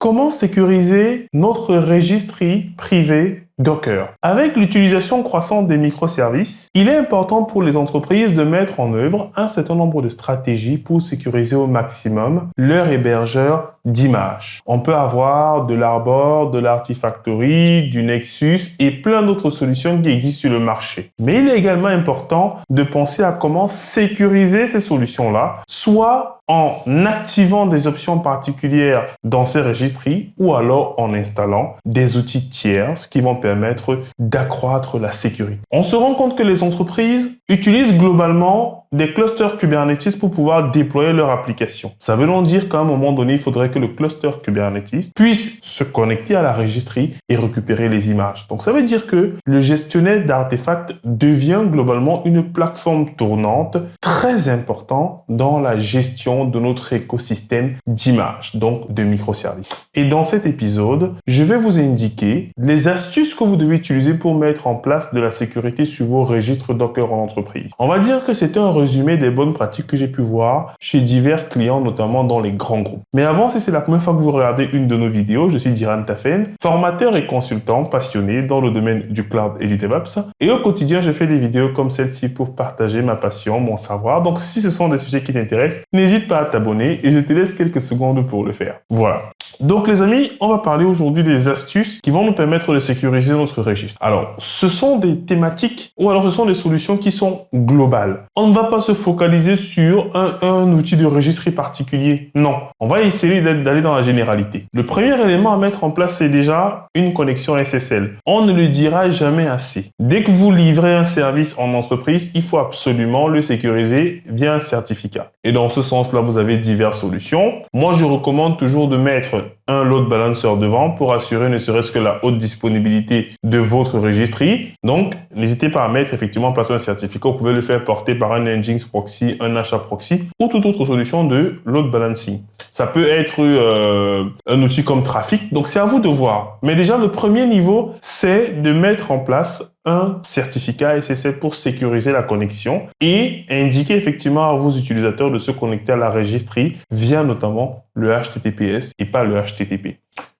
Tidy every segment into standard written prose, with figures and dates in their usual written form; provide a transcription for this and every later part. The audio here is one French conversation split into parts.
Comment sécuriser notre registry privé Docker? Avec l'utilisation croissante des microservices, il est important pour les entreprises de mettre en œuvre un certain nombre de stratégies pour sécuriser au maximum leur hébergeur d'images. On peut avoir de l'Arbor, de l'Artifactory, du Nexus et plein d'autres solutions qui existent sur le marché. Mais il est également important de penser à comment sécuriser ces solutions-là, soit en activant des options particulières dans ces registries ou alors en installant des outils tierces qui vont permettre d'accroître la sécurité. On se rend compte que les entreprises utilisent globalement des clusters Kubernetes pour pouvoir déployer leur application. Ça veut donc dire qu'à un moment donné, il faudrait que le cluster Kubernetes puisse se connecter à la registrie et récupérer les images. Donc ça veut dire que le gestionnaire d'artefacts devient globalement une plateforme tournante très importante dans la gestion de notre écosystème d'images, donc de microservices. Et dans cet épisode, je vais vous indiquer les astuces que vous devez utiliser pour mettre en place de la sécurité sur vos registres Docker en entreprise. On va dire que c'est un résumé des bonnes pratiques que j'ai pu voir chez divers clients, notamment dans les grands groupes. Mais avant, si c'est la première fois que vous regardez une de nos vidéos, je suis Diran Tafen, formateur et consultant passionné dans le domaine du cloud et du DevOps. Et au quotidien, je fais des vidéos comme celle-ci pour partager ma passion, mon savoir. Donc, si ce sont des sujets qui t'intéressent, n'hésite pas à t'abonner et je te laisse quelques secondes pour le faire. Voilà. Donc les amis, on va parler aujourd'hui des astuces qui vont nous permettre de sécuriser notre registre. Alors, ce sont des thématiques ou alors ce sont des solutions qui sont globales. On ne va pas se focaliser sur un outil de registrie particulier. Non, on va essayer d'aller dans la généralité. Le premier élément à mettre en place, c'est déjà une connexion SSL. On ne le dira jamais assez. Dès que vous livrez un service en entreprise, il faut absolument le sécuriser via un certificat. Et dans ce sens-là, vous avez diverses solutions. Moi, je recommande toujours de mettre un load balancer devant pour assurer ne serait-ce que la haute disponibilité de votre registry. Donc, n'hésitez pas à mettre effectivement en place un certificat. Vous pouvez le faire porter par un Nginx proxy, un HA proxy ou toute autre solution de load balancing. Ça peut être un outil comme Trafic. Donc, c'est à vous de voir. Mais déjà, le premier niveau, c'est de mettre en place un certificat SSL pour sécuriser la connexion et indiquer effectivement à vos utilisateurs de se connecter à la registry via notamment le HTTPS et pas le HTTP.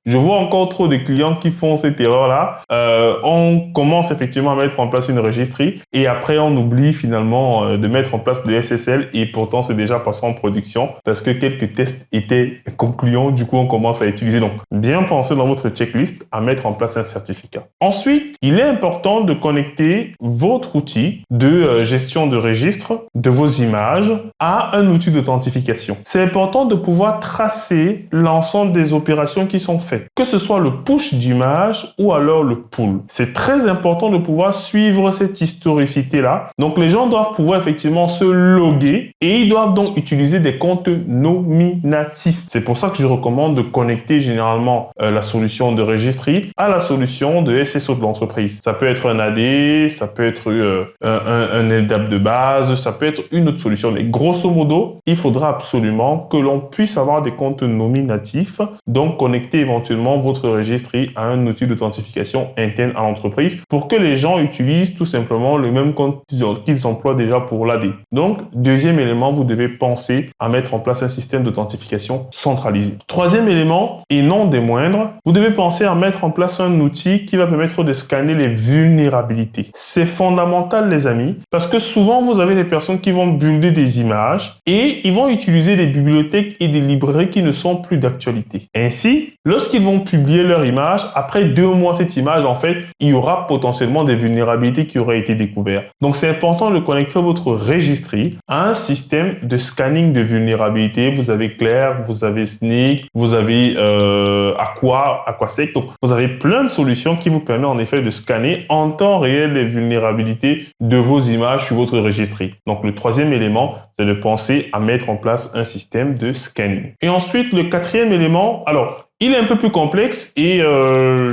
Je vois encore trop de clients qui font cette erreur-là. On commence effectivement à mettre en place une registry et après on oublie finalement de mettre en place le SSL et pourtant c'est déjà passé en production parce que quelques tests étaient concluants. Du coup, on commence à utiliser. Donc, bien penser dans votre checklist à mettre en place un certificat. Ensuite, il est important de connecter votre outil de gestion de registre de vos images à un outil d'authentification. C'est important de pouvoir tracer l'ensemble des opérations qui sont faites, que ce soit le push d'image ou alors le pull. C'est très important de pouvoir suivre cette historicité-là. Donc, les gens doivent pouvoir effectivement se loguer et ils doivent donc utiliser des comptes nominatifs. C'est pour ça que je recommande de connecter généralement la solution de registry à la solution de SSO de l'entreprise. Ça peut être un AD, ça peut être un LDAP de base, ça peut être une autre solution. Mais grosso modo, il faudra absolument que l'on puisse avoir des comptes nominatifs, donc connecter éventuellement votre registry à un outil d'authentification interne à l'entreprise pour que les gens utilisent tout simplement le même compte qu'ils emploient déjà pour l'AD. Donc, deuxième élément, vous devez penser à mettre en place un système d'authentification centralisé. Troisième élément, et non des moindres, vous devez penser à mettre en place un outil qui va permettre de scanner les vulnérabilités. C'est fondamental, les amis, parce que souvent, vous avez des personnes qui vont builder des images et ils vont utiliser des bibliothèques et des librairies qui ne sont plus d'actualité. Ainsi, lorsqu'ils vont publier leur image, après 2 mois, cette image, en fait, il y aura potentiellement des vulnérabilités qui auraient été découvertes. Donc, c'est important de connecter votre registry à un système de scanning de vulnérabilités. Vous avez Claire, vous avez Snyk, vous avez Aquasec. Donc, vous avez plein de solutions qui vous permettent en effet de scanner en temps réel les vulnérabilités de vos images sur votre registry. Donc, le troisième élément, c'est de penser à mettre en place un système de scanning. Et ensuite, le quatrième élément, alors, il est un peu plus complexe et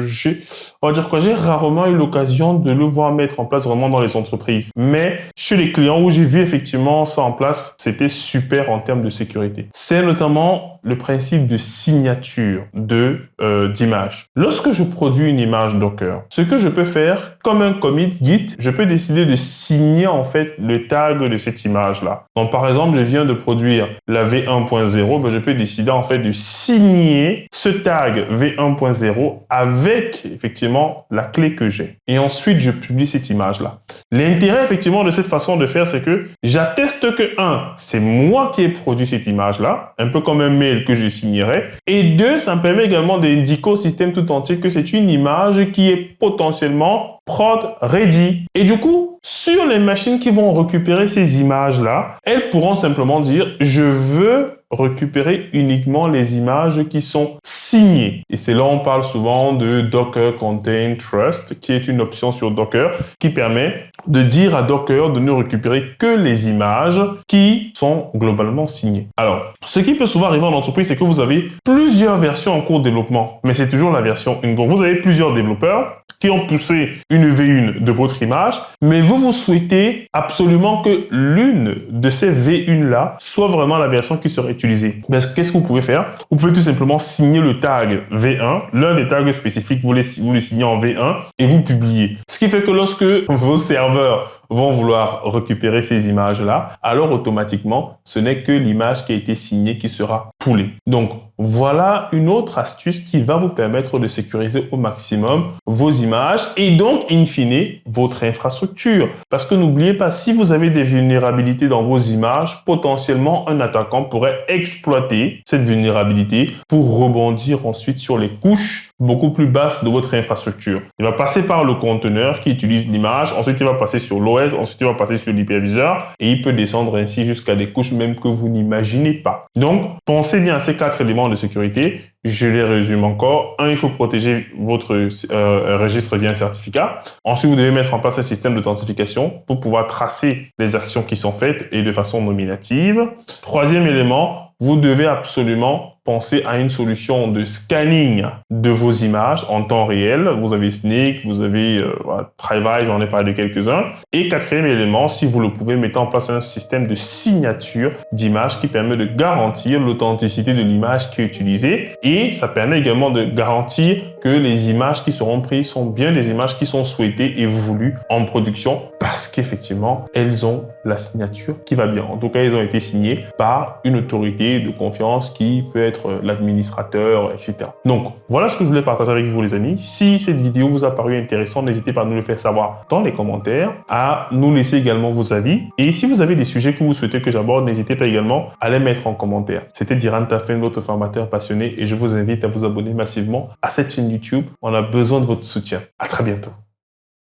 j'ai rarement eu l'occasion de le voir mettre en place vraiment dans les entreprises. Mais chez les clients où j'ai vu effectivement ça en place, c'était super en termes de sécurité. C'est notamment le principe de signature d'image. Lorsque je produis une image Docker, ce que je peux faire, comme un commit Git, je peux décider de signer en fait le tag de cette image-là. Donc par exemple, je viens de produire la V1.0, je peux décider en fait de signer ce tag V1.0 avec effectivement la clé que j'ai. Et ensuite, je publie cette image-là. L'intérêt effectivement de cette façon de faire, c'est que j'atteste que 1, c'est moi qui ai produit cette image-là, un peu comme un mail que je signerais. Et 2, ça me permet également d'indiquer au système tout entier que c'est une image qui est potentiellement prod ready. Et du coup, sur les machines qui vont récupérer ces images-là, elles pourront simplement dire « Je veux récupérer uniquement les images qui sont signées ». Et c'est là on parle souvent de Docker Contain Trust, qui est une option sur Docker qui permet de dire à Docker de ne récupérer que les images qui sont globalement signées. Alors, ce qui peut souvent arriver en entreprise, c'est que vous avez plusieurs versions en cours de développement, mais c'est toujours la version 1. Donc, vous avez plusieurs développeurs qui ont poussé une V1 de votre image, mais vous souhaitez absolument que l'une de ces V1-là soit vraiment la version qui sera utilisée. Qu'est-ce que vous pouvez faire? Vous pouvez tout simplement signer le tag V1, l'un des tags spécifiques, vous le signez en V1 et vous publiez. Ce qui fait que lorsque vos serveurs vont vouloir récupérer ces images-là, alors automatiquement, ce n'est que l'image qui a été signée qui sera poolée. Donc, voilà une autre astuce qui va vous permettre de sécuriser au maximum vos images et donc, in fine, votre infrastructure. Parce que n'oubliez pas, si vous avez des vulnérabilités dans vos images, potentiellement, un attaquant pourrait exploiter cette vulnérabilité pour rebondir ensuite sur les couches beaucoup plus basses de votre infrastructure. Il va passer par le conteneur qui utilise l'image, ensuite il va passer sur l'OS, ensuite il va passer sur l'hyperviseur et il peut descendre ainsi jusqu'à des couches même que vous n'imaginez pas. Donc, pensez bien à ces 4 éléments de sécurité. Je les résume encore. 1, il faut protéger votre registre via un certificat. Ensuite, vous devez mettre en place un système d'authentification pour pouvoir tracer les actions qui sont faites et de façon nominative. 3e élément, vous devez absolument penser à une solution de scanning de vos images en temps réel. Vous avez Snyk, vous avez Trivai, j'en ai parlé de quelques-uns. Et 4e élément, si vous le pouvez, mettez en place un système de signature d'image qui permet de garantir l'authenticité de l'image qui est utilisée. Et ça permet également de garantir que les images qui seront prises sont bien des images qui sont souhaitées et voulues en production parce qu'effectivement, elles ont la signature qui va bien. En tout cas, elles ont été signées par une autorité de confiance qui peut être l'administrateur, etc. Donc, voilà ce que je voulais partager avec vous, les amis. Si cette vidéo vous a paru intéressante, n'hésitez pas à nous le faire savoir dans les commentaires, à nous laisser également vos avis. Et si vous avez des sujets que vous souhaitez que j'aborde, n'hésitez pas également à les mettre en commentaire. C'était Diran Tafin, votre formateur passionné, et je vous invite à vous abonner massivement à cette chaîne YouTube. On a besoin de votre soutien. À très bientôt.